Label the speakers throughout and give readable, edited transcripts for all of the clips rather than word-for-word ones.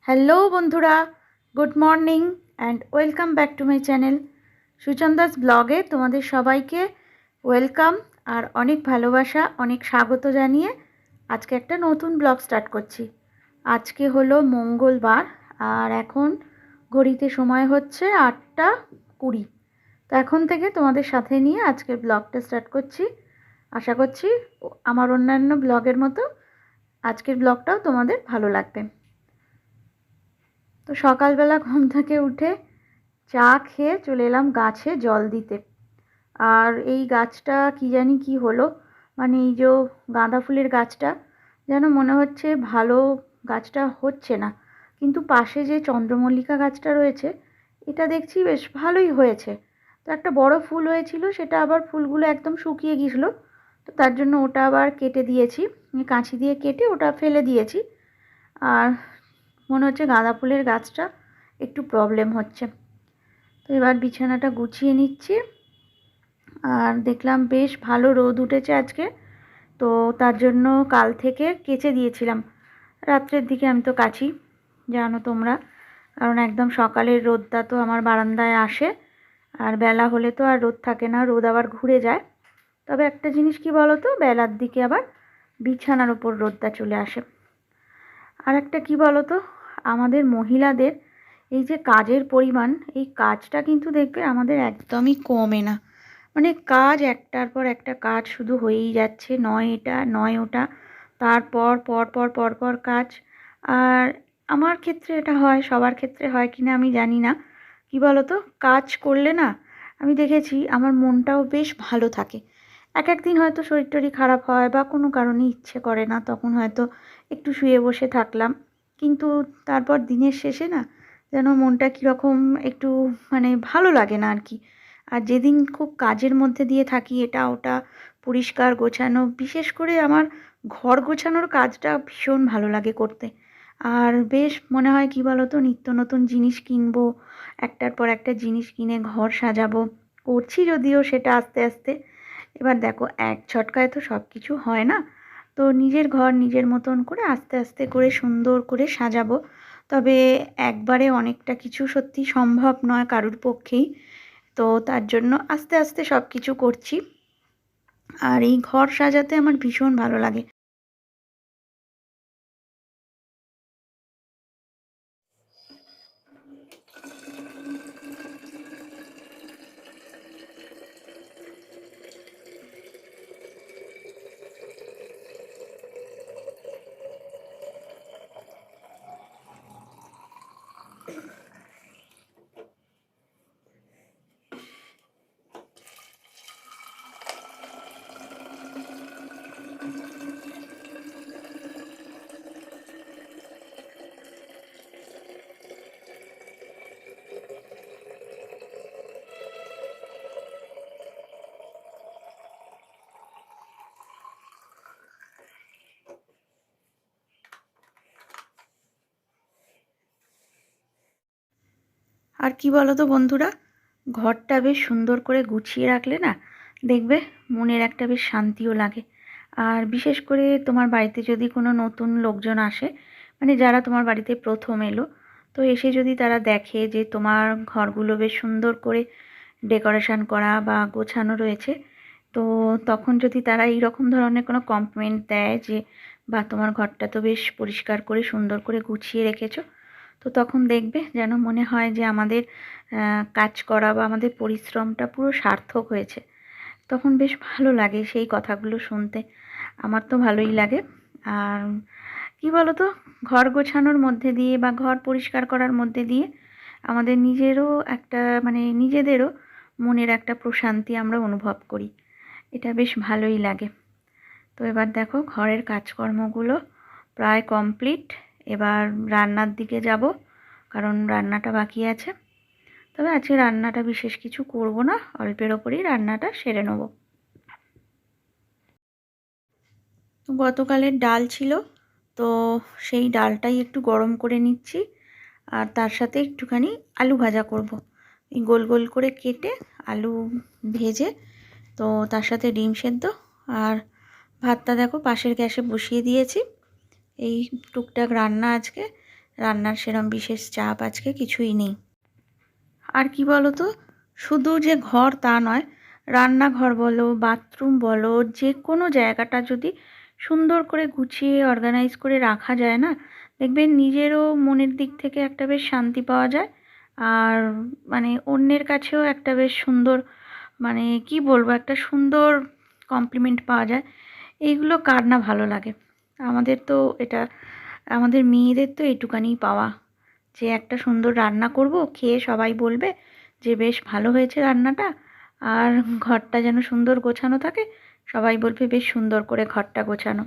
Speaker 1: Hello বন্ধুরা, good morning and welcome back to my channel Suchanda's ব্লগে তোমাদের সবাইকে ওয়েলকাম আর অনেক ভালোবাসা, অনেক স্বাগত জানিয়ে আজকে একটা নতুন ব্লগ স্টার্ট করছি। আজকে হলো মঙ্গলবার আর এখন ঘড়িতে সময় হচ্ছে 8:20। তো এখন থেকে তোমাদের সাথে নিয়ে আজকের ব্লগটা স্টার্ট করছি। আশা করছি আমার অন্যান্য ব্লগের মতো আজকের ব্লগটাও তোমাদের ভালো লাগবে। তো সকালবেলা ঘুম থেকে উঠে চা খেয়ে চলে এলাম গাছে জল দিতে। আর এই গাছটা কি জানি কি হলো, মানে এই যে গাঁদা ফুলের গাছটা যেন মনে হচ্ছে ভালো গাছটা হচ্ছে না, কিন্তু পাশে যে চন্দ্রমল্লিকা গাছটা রয়েছে এটা দেখছি বেশ ভালোই হয়েছে। তো একটা বড় ফুল হয়েছিল, সেটা আবার ফুলগুলো একদম শুকিয়ে গিয়েছিলো, তো তার জন্য ওটা আবার কেটে দিয়েছি, কাঁচি দিয়ে কেটে ওটা ফেলে দিয়েছি। আর মনে হচ্ছে গাঁদা ফুলের গাছটা একটু প্রবলেম হচ্ছে। তো এবার বিছানাটা গুছিয়ে নিচ্ছি। আর দেখলাম বেশ ভালো রোদ উঠেছে আজকে, তো তার জন্য কাল থেকে কেচে দিয়েছিলাম। রাত্রের দিকে আমি তো কাচি, জানো তোমরা, কারণ একদম সকালের রোদটা তো আমার বারান্দায় আসে, আর বেলা হলে তো আর রোদ থাকে না, রোদ আবার ঘুরে যায়। তবে একটা জিনিস কি বলো তো, বেলার দিকে আবার বিছানার ওপর রোদটা চলে আসে। আর একটা কী বলো তো, আমাদের মহিলাদের এই যে কাজের পরিমাণ, এই কাজটা কিন্তু দেখবে আমাদের একদমই কমে না। মানে কাজ একটার পর একটা কাজ শুধু হয়েই যাচ্ছে, নয় এটা নয় ওটা, তারপর পর কাজ। আর আমার ক্ষেত্রে এটা হয়, সবার ক্ষেত্রে হয় কি না আমি জানি না। কী বলো তো, কাজ করলে না আমি দেখেছি আমার মনটাও বেশ ভালো থাকে। এক দিন হয়তো শরীর টরীর খারাপ হয় বা কোনো কারণে ইচ্ছে করে না, তখন হয়তো একটু শুয়ে বসে থাকলাম, কিন্তু তারপর দিনের শেষে না যেন মনটা কীরকম একটু মানে ভালো লাগে না আর কি। আর যেদিন খুব কাজের মধ্যে দিয়ে থাকি, এটা ওটা পরিষ্কার গোছানো, বিশেষ করে আমার ঘর গোছানোর কাজটা ভীষণ ভালো লাগে করতে। আর বেশ মনে হয় কি বলো তো, নিত্য নতুন জিনিস কিনবো, একটার পর একটা জিনিস কিনে ঘর সাজাবো। করছি যদিও সেটা আস্তে আস্তে। এবার দেখো, এক ঝটকায় তো সব কিছু হয় না, তো নিজের ঘর নিজের মতন করে আস্তে আস্তে করে সুন্দর করে সাজাবো। তবে একবারে অনেকটা কিছু সত্যি সম্ভব নয় কারুর পক্ষেই, তো তার জন্য আস্তে আস্তে সব কিছু করছি। আর এই ঘর সাজাতে আমার ভীষণ ভালো লাগে। আর কি বলো তো বন্ধুরা, ঘরটা বেশ সুন্দর করে গুছিয়ে রাখলে না দেখবে মনের একটা বেশ শান্তিও লাগে। আর বিশেষ করে তোমার বাড়িতে যদি কোনো নতুন লোকজন আসে, মানে যারা তোমার বাড়িতে প্রথম এলো, তো এসে যদি তারা দেখে যে তোমার ঘরগুলো বেশ সুন্দর করে ডেকোরেশন করা বা গোছানো রয়েছে, তো তখন যদি তারা এই রকম ধরনের কোনো কমপ্লিমেন্ট দেয় যে বা তোমার ঘরটা তো বেশ পরিষ্কার করে সুন্দর করে গুছিয়ে রেখেছো, তো তখন দেখবে যেন মনে হয় যে আমাদের কাজ করা বা আমাদের পরিশ্রমটা পুরো সার্থক হয়েছে। তখন বেশ ভালো লাগে সেই কথাগুলো শুনতে, আমার তো ভালোই লাগে। আর কি বলো তো, ঘর গোছানোর মধ্যে দিয়ে বা ঘর পরিষ্কার করার মধ্যে দিয়ে আমাদের নিজেরও একটা মানে নিজেদেরও মনের একটা প্রশান্তি আমরা অনুভব করি, এটা বেশ ভালোই লাগে। তো এবার দেখো ঘরের কাজকর্মগুলো প্রায় কমপ্লিট। এবার রান্নার দিকে যাব, কারণ রান্নাটা বাকি আছে। তবে আজকে রান্নাটা বিশেষ কিছু করব না, অল্পের ওপরেই রান্নাটা সেরে নেব। গতকালের ডাল ছিল, তো সেই ডালটাই একটু গরম করে নিচ্ছি, আর তার সাথে একটুখানি আলু ভাজা করব। এই গোল গোল করে কেটে আলু ভেজে, তো তার সাথে ডিম সেদ্ধ। আর ভাতটা দেখো পাশের গ্যাসে বসিয়ে দিয়েছি। এই টুকটাক রান্না আজকে, রান্নার সেরম বিশেষ চাপ আজকে কিছুই নেই। আর কি বলো তো, শুধু যে ঘর তা নয়, রান্নাঘর বলো, বাথরুম বলো, যে কোনো জায়গাটা যদি সুন্দর করে গুছিয়ে অর্গানাইজ করে রাখা যায় না, দেখবেন নিজেরও মনের দিক থেকে একটা বেশ শান্তি পাওয়া যায়। আর মানে অন্যের কাছেও একটা বেশ সুন্দর, মানে কি বলবো, একটা সুন্দর কমপ্লিমেন্ট পাওয়া যায়। এইগুলো কার না ভালো লাগে? আমাদের তো এটা, আমাদের মেয়েদের তো এইটুকানিই পাওয়া, যে একটা সুন্দর রান্না করব, খেয়ে সবাই বলবে যে বেশ ভালো হয়েছে রান্নাটা। আর ঘরটা যেন সুন্দর গোছানো থাকে, সবাই বলবে বেশ সুন্দর করে ঘরটা গোছানো।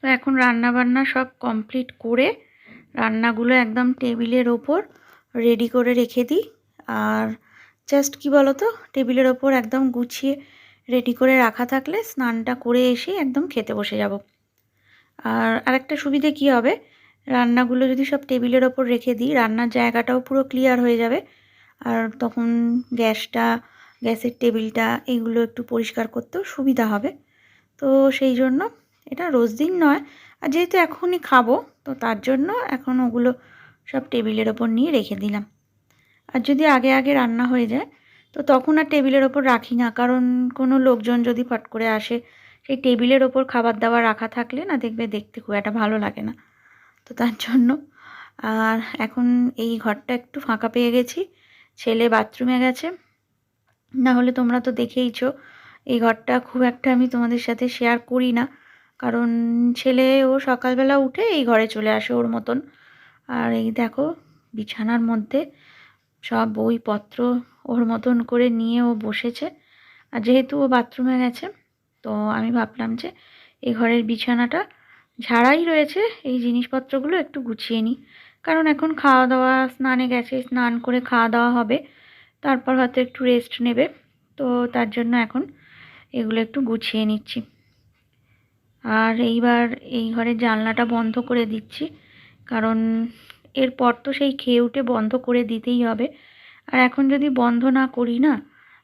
Speaker 1: তো এখন রান্না বান্না সব কমপ্লিট করে রান্নাগুলো একদম টেবিলের ওপর রেডি করে রেখে দিই। আর জাস্ট কি বলো তো, টেবিলের ওপর একদম গুছিয়ে রেডি করে রাখা থাকলে স্নানটা করে এসে একদম খেতে বসে যাব। আর আরেকটা সুবিধে কি হবে, রান্নাগুলো যদি সব টেবিলের ওপর রেখে দিই, রান্নার জায়গাটাও পুরো ক্লিয়ার হয়ে যাবে। আর তখন গ্যাসের টেবিলটা এগুলো একটু পরিষ্কার করতেও সুবিধা হবে। তো সেই জন্য এটা রোজ দিন নয়, আর যেহেতু এখনই খাবো, তো তার জন্য এখন ওগুলো সব টেবিলের ওপর নিয়ে রেখে দিলাম। আর যদি আগে আগে রান্না হয়ে যায়, তো তখন আর টেবিলের ওপর রাখি না, কারণ কোনো লোকজন যদি ফট করে আসে, সেই টেবিলের ওপর খাবার দাবার রাখা থাকলে না, দেখবে দেখতে খুব একটা ভালো লাগে না। তো তার জন্য আর এখন এই ঘরটা একটু ফাঁকা পেয়ে গেছি, ছেলে বাথরুমে গেছে। না হলে তোমরা তো দেখেইছো, এই ঘরটা খুব একটা আমি তোমাদের সাথে শেয়ার করি না, কারণ ছেলে ও সকালবেলা উঠে এই ঘরে চলে আসে ওর মতন। আর এই দেখো, বিছানার মধ্যে সব বইপত্র ওর মতন করে নিয়ে ও বসেছে। আর যেহেতু ও বাথরুমে গেছে, তো আমি ভাবলাম যে এই ঘরের বিছানাটা ঝাড়াই রয়েছে, এই জিনিসপত্রগুলো একটু গুছিয়ে নিই। কারণ এখন খাওয়া দাওয়া, স্নানে গেছে, স্নান করে খাওয়া দাওয়া হবে, তারপর হয়তো একটু রেস্ট নেবে। তো তার জন্য এখন এগুলো একটু গুছিয়ে নিচ্ছি। আর এইবার এই ঘরের জানলাটা বন্ধ করে দিচ্ছি, কারণ এরপর তো সেই খেয়ে উঠে বন্ধ করে দিতেই হবে। আর এখন যদি বন্ধ না করি না,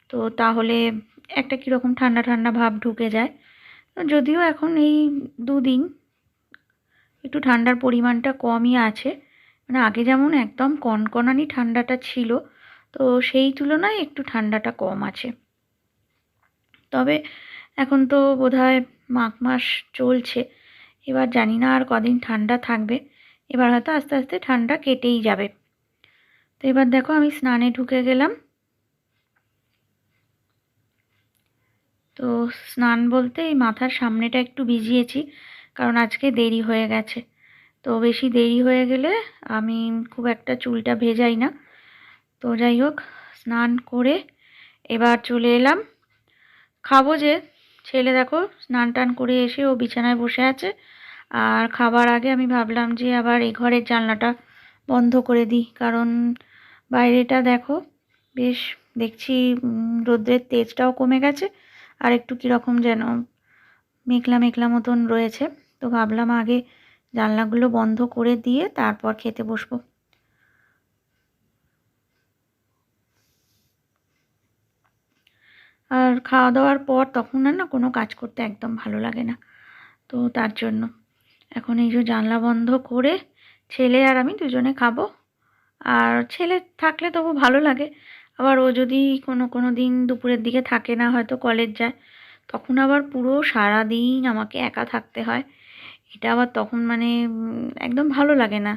Speaker 1: তো তাহলে একটা কীরকম ঠান্ডা ঠান্ডা ভাব ঢুকে যায়। যদিও এখন এই দুদিন একটু ঠান্ডার পরিমাণটা কমই আছে, মানে আগে যেমন একদম কনকনানি ঠান্ডাটা ছিল, তো সেই তুলনায় একটু ঠান্ডাটা কম আছে। তবে এখন তো বোধহয় মাঘ মাস চলছে, এবার জানি না আর কদিন ঠান্ডা থাকবে। এবার হয়তো আস্তে আস্তে ঠান্ডা কেটেই যাবে। তো এবার দেখো আমি স্নানে ঢুকে গেলাম। তো স্নান বলতে এই মাথার সামনেটা একটু ভিজিয়েছি, কারণ আজকে দেরি হয়ে গেছে। তো বেশি দেরি হয়ে গেলে আমি খুব একটা চুলটা ভেজাই না। তো যাই হোক, স্নান করে এবার চলে এলাম। খাবো যে, ছেলে দেখো স্নান টান করে এসে ও বিছানায় বসে আছে। আর খাবার আগে আমি ভাবলাম যে আবার এই ঘরের জানলাটা বন্ধ করে দিই, কারণ বাইরেটা দেখো বেশ দেখছি রোদ্রের তেজটাও কমে গেছে, আর একটু কীরকম যেন মেঘলা মেঘলা মতন রয়েছে। তো ভাবলাম আগে জানলাগুলো বন্ধ করে দিয়ে তারপর খেতে বসবো। আর খাওয়া দাওয়ার পর তখন আর না কোনো কাজ করতে একদম ভালো লাগে না। তো তার জন্য এখন এই যে জানলা বন্ধ করে ছেলে আর আমি দুজনে খাবো। আর ছেলে থাকলে তবু ভালো লাগে, আবার ও যদি কোনো দিন দুপুরের দিকে থাকে না, হয়তো কলেজ যায়, তখন আবার পুরো সারাদিন আমাকে একা থাকতে হয়। এটা আবার তখন মানে একদম ভালো লাগে না।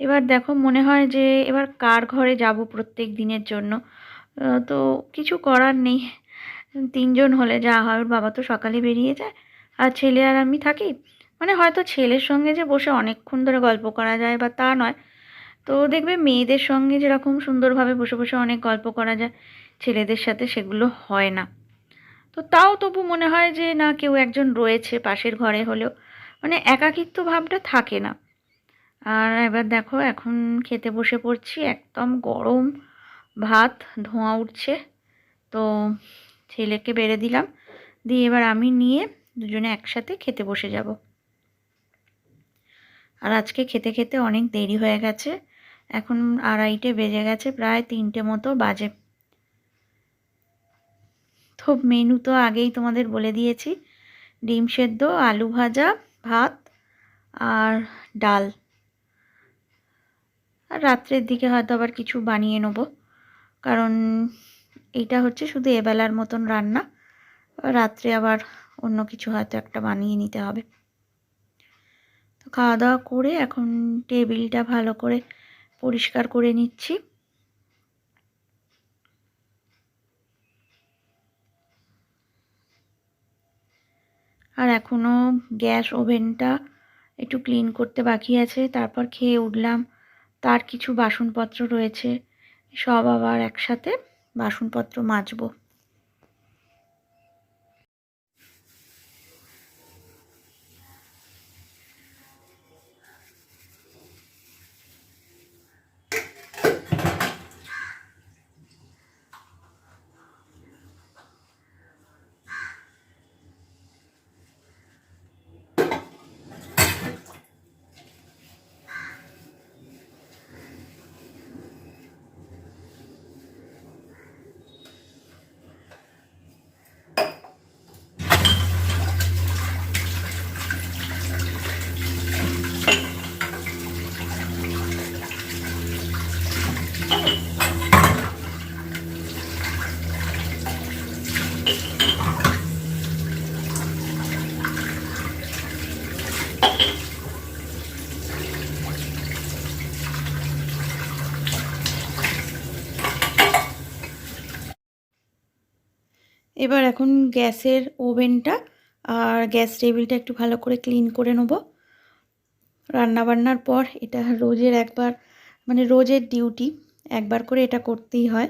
Speaker 1: এবার দেখো মনে হয় যে এবার কার ঘরে যাব প্রত্যেক দিনের জন্য। তো কিছু করার নেই, 3 জন হলে যা হয়, ওর বাবা তো সকালে বেরিয়ে যায়, আর ছেলে আর আমি থাকি। মানে হয়তো ছেলের সঙ্গে যে বসে অনেকক্ষণ ধরে গল্প করা যায় বা তা নয়। তো দেখবে মেয়েদের সঙ্গে যেরকম সুন্দরভাবে বসে বসে অনেক গল্প করা যায়, ছেলেদের সাথে সেগুলো হয় না। তো তাও তবু মনে হয় যে না, কেউ একজন রয়েছে পাশের ঘরে হলেও, মানে একাকিত্ব ভাবটা থাকে না। আর এবার দেখো এখন খেতে বসে পড়ছি, একদম গরম ভাত, ধোঁয়া উঠছে। তো ছেলেকে বেড়ে দিলাম, দিয়ে এবার আমি নিয়ে দুজনে একসাথে খেতে বসে যাব। আর আজকে খেতে খেতে অনেক দেরি হয়ে গেছে, এখন 2:30 বেজে গেছে, প্রায় 3টে মতো বাজে। তো মেনু তো আগেই তোমাদের বলে দিয়েছি, ডিম সেদ্ধ, আলু ভাজা, ভাত আর ডাল। আর রাত্রের দিকে হয়তো আবার কিছু বানিয়ে নেবো, কারণ এইটা হচ্ছে শুধু এবেলার মতন রান্না, রাত্রে আবার অন্য কিছু হয়তো একটা বানিয়ে নিতে হবে। তো খাওয়া দাওয়া করে এখন টেবিলটা ভালো করে পরিষ্কার করে নিচ্ছি। আর এখনও গ্যাস ওভেনটা একটু ক্লিন করতে বাকি আছে, তারপর খেয়ে উঠলাম, তার কিছু বাসনপত্র রয়েছে, সব আবার একসাথে বাসনপত্র মাজবো। এবার এখন গ্যাসের ওভেনটা আর গ্যাস টেবিলটা একটু ভালো করে ক্লিন করে নেব। রান্নাবান্নার পর এটা রোজের একবার, মানে রোজের ডিউটি, একবার করে এটা করতেই হয়।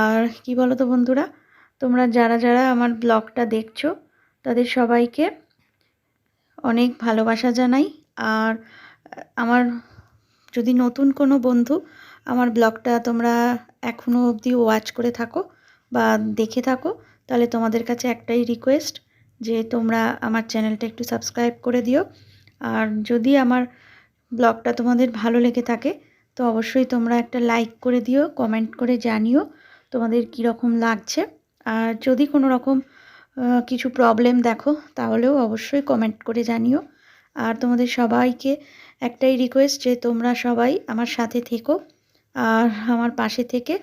Speaker 1: আর কি বলো তো বন্ধুরা, তোমরা যারা যারা আমার ব্লগটা দেখছো তাদের সবাইকে অনেক ভালোবাসা জানাই। আর আমার যদি নতুন কোনো বন্ধু আমার ব্লগটা তোমরা এখনও অবধি ওয়াচ করে থাকো বা দেখে থাকো, তাহলে তোমাদের কাছে একটাই রিকোয়েস্ট যে তোমরা আমার চ্যানেলটা একটু সাবস্ক্রাইব করে দিও। আর যদি আমার ব্লগটা তোমাদের ভালো লেগে থাকে তো অবশ্যই তোমরা একটা লাইক করে দিও, কমেন্ট করে জানিও তোমাদের কীরকম লাগছে। আর যদি কোনো রকম কিছু প্রবলেম দেখো তাহলেও অবশ্যই কমেন্ট করে জানিও। আর তোমাদের সবাইকে একটাই রিকোয়েস্ট যে তোমরা সবাই আমার সাথে থেকো আর আমার পাশে থেকে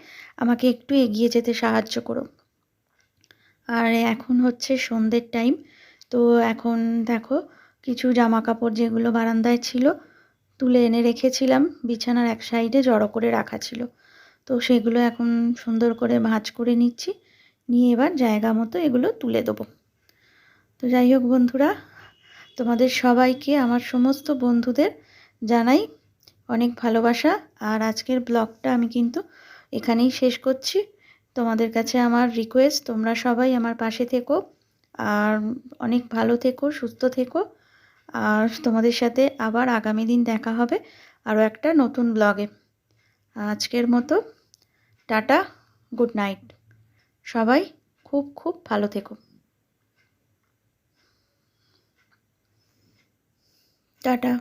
Speaker 1: আমাকে একটু এগিয়ে যেতে সাহায্য করো। আর এখন হচ্ছে সন্ধ্যের টাইম, তো এখন দেখো কিছু জামা কাপড় যেগুলো বারান্দায় ছিল তুলে এনে রেখেছিলাম, বিছানার এক সাইডে জড়ো করে রাখা ছিল, তো সেগুলো এখন সুন্দর করে ভাঁজ করে নিচ্ছি, নিয়ে এবার জায়গা মতো এগুলো তুলে দেবো। তো যাই হোক বন্ধুরা, তোমাদের সবাইকে, আমার সমস্ত বন্ধুদের জানাই অনেক ভালোবাসা। আর আজকের ব্লগটা আমি কিন্তু এখানেই শেষ করছি। তোমাদের কাছে আমার রিকোয়েস্ট, তোমরা সবাই আমার পাশে থেকো আর অনেক ভালো থেকো, সুস্থ থেকো। আর তোমাদের সাথে আবার আগামী দিন দেখা হবে আরও একটা নতুন ব্লগে। আজকের মতো টাটা, গুড নাইট। সবাই খুব খুব ভালো থেকো। টাটা।